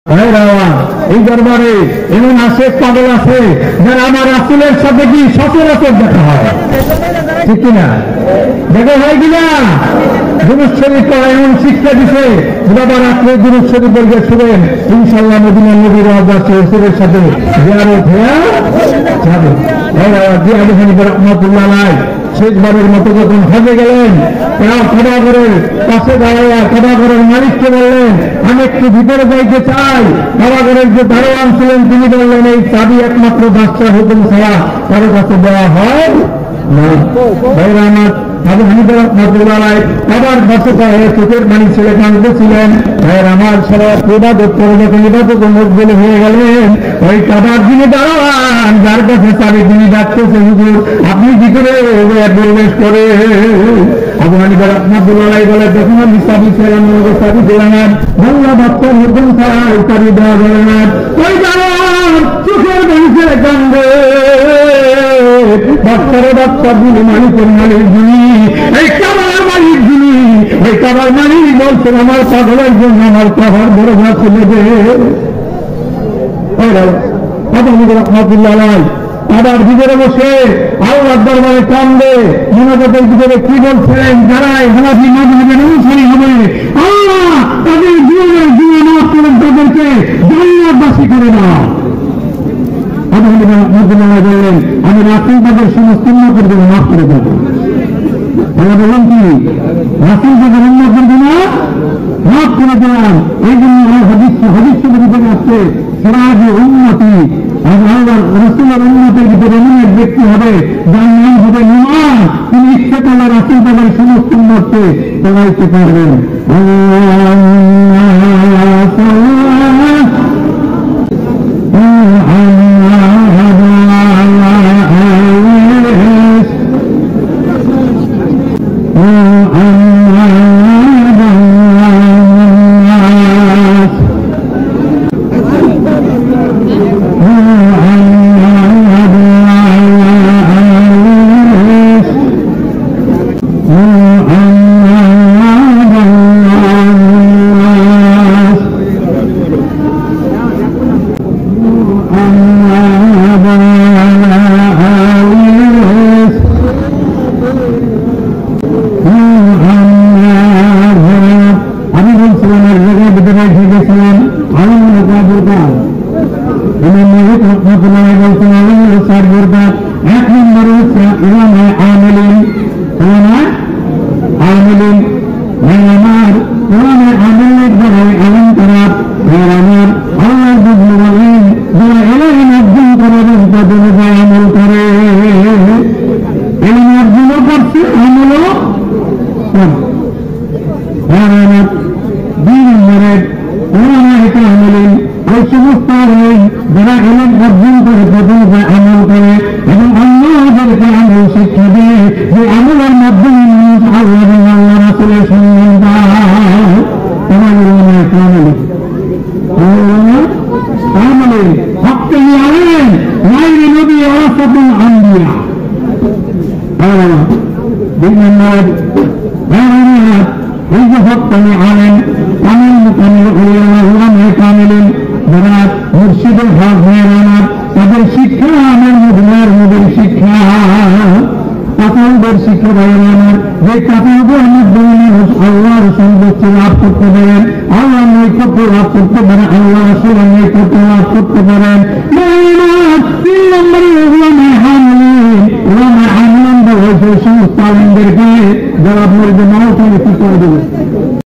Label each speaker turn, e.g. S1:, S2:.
S1: এই দরবারে এমন আছে পাগল আছে যারা আমার রাসূলের সাথে কি সচরাচর দেখা হয়, ঠিক কিনা? দেখা হয় কিনা? দুরূদ শরীফ পড়া এমন শিক্ষা দিছে, বাবা রাত্রে দুরূদ শরীফ পড়ে শুনেন, ইনশাআল্লাহ মদিনার নবীর রাসূলের সাথে জিয়ারত হয়ে যাবে। আবু হানিফা রাহমাতুল্লাহ আলাইহি শেষবারের মতো যখন হজে গেলেন, কাবাগরের পাশে দাঁড়াইয়া কাবাগরের মালিককে বললেন, আমি একটু ভিতরে যাইতে চাই। কাবাগরের যে দারোয়ান ছিলেন তিনি বললেন, এই চাবি একমাত্র বাদশার হুকুম ছাড়া কারো কাছে দেওয়া হয় না। ভাইরা আমার, আবু হানিফা রাহমাতুল্লাহ আলাইহি কাবার বাসতা হয়ে চোখের পানি ছেড়ে কাঁদতেছিলেন। ভাইরা আমার, সারা ইবাদত করে যখন ইবাদত মকবুল হয়ে গেলেন, ওই কাবার যিনি দারোয়ান, যার কাছে চাবি তিনি ডাকতেছে, হুজুর আপনি ভিতরে প্রবেশ করে। আবু হানিফা রাহমাতুল্লাহ আলাইহি বলে, যখন আমি চাবি ছিলাম চাবি দিলাম, আল্লাহ বাচ্চার হুকুম ছাড়া চাবি দেওয়া যাবে না। ওই দারোয়ান চোখের পানি ছেড়ে কান্দে, বাচ্চারও বাচ্চা যিনি মালিকের মালিক যিনি, এই কাবার মালিক যিনি, এই কাবার মালিক বলছেন আমার পাগলের জন্য আমার কাবার বড় ভাত ছেলে দে। আবু হানিফা রাহমাতুল্লাহ আলাইহি আবার ভিতরে বসে আল্লাহর দরবারে কান্দে, মোনাজাতের ভিতরে কি বলছেন, যারাই হানাফি মাযহাবের অনুসারী হবে, আল্লাহ তাদের জীবনের জীবন মাফ করেন, তাদেরকে জান্নাতবাসী করে দাও। আবু হানিফা রাহমাতুল্লাহ আলাইহি বললেন, আমি রাসূল তাদের সমস্ত উম্মতের জন্য মাফ করে দেব। আমরা বললাম কি, রাসূল তাদের উম্মতের জন্য মাফ করে দিলাম। এই জন্য হাদিস শরীফে আসছে, সিরাজে উম্মতি, আল্লাহর রাসূলের উম্মতের ভিতরে এমন এক ব্যক্তি হবে যার নাম হবে ইমাম, তিনি ইচ্ছা করলে রাসূল তাদের সমস্ত উম্মতকে চালাইতে পারবেন। এক নম্বরে হচ্ছে ইমামে আমিলিন, আমার ইমামে আমিলের দ্বারা আলম করা, আমার আল্লাহ বলেন যারা এলাহি অর্জন করাবেন তাদের অনুযায়ী আমল করে, এলাহি অর্জনও করছে আমলও করে। দুই নম্বরে আমিলিন, ওই সমস্ত যারা এলাহি অর্জন করে তাদের অনুযায়ী আমল করে এবং অন্যদেরকে আমল শিক্ষা দিয়ে যে আমলের মাধ্যমে মানুষ আল্লাহ এবং আল্লাহ রাসূলের সম্মান পায়। তোমার কামলে হককে আলেন নাইরে নবী ওয়ারাসাতুল আম্বিয়া। দুই নম্বর, এই যে হককে আলেন কামিল মুকামিল উলামা কামিলিন, যারা মুর্শিদের হক হয়ে আমার তাদের শিক্ষা আমার মদিনার নবীর শিক্ষা, কাতালদের শিক্ষা দেবেন আমার, যে কাতালদের মাধ্যমে মানুষ আল্লাহর সন্তুষ্টি লাভ করতে পারেন, আল্লাহ নৈকট্য লাভ করতে পারেন, আল্লাহ রাসূলের নৈকট্য লাভ করতে পারেন। তিন নম্বরে উলামা আমিলিন বলা হয়েছে সমস্ত আলেমদেরকে, যারা আপনার যে মাও কি করে দেবে।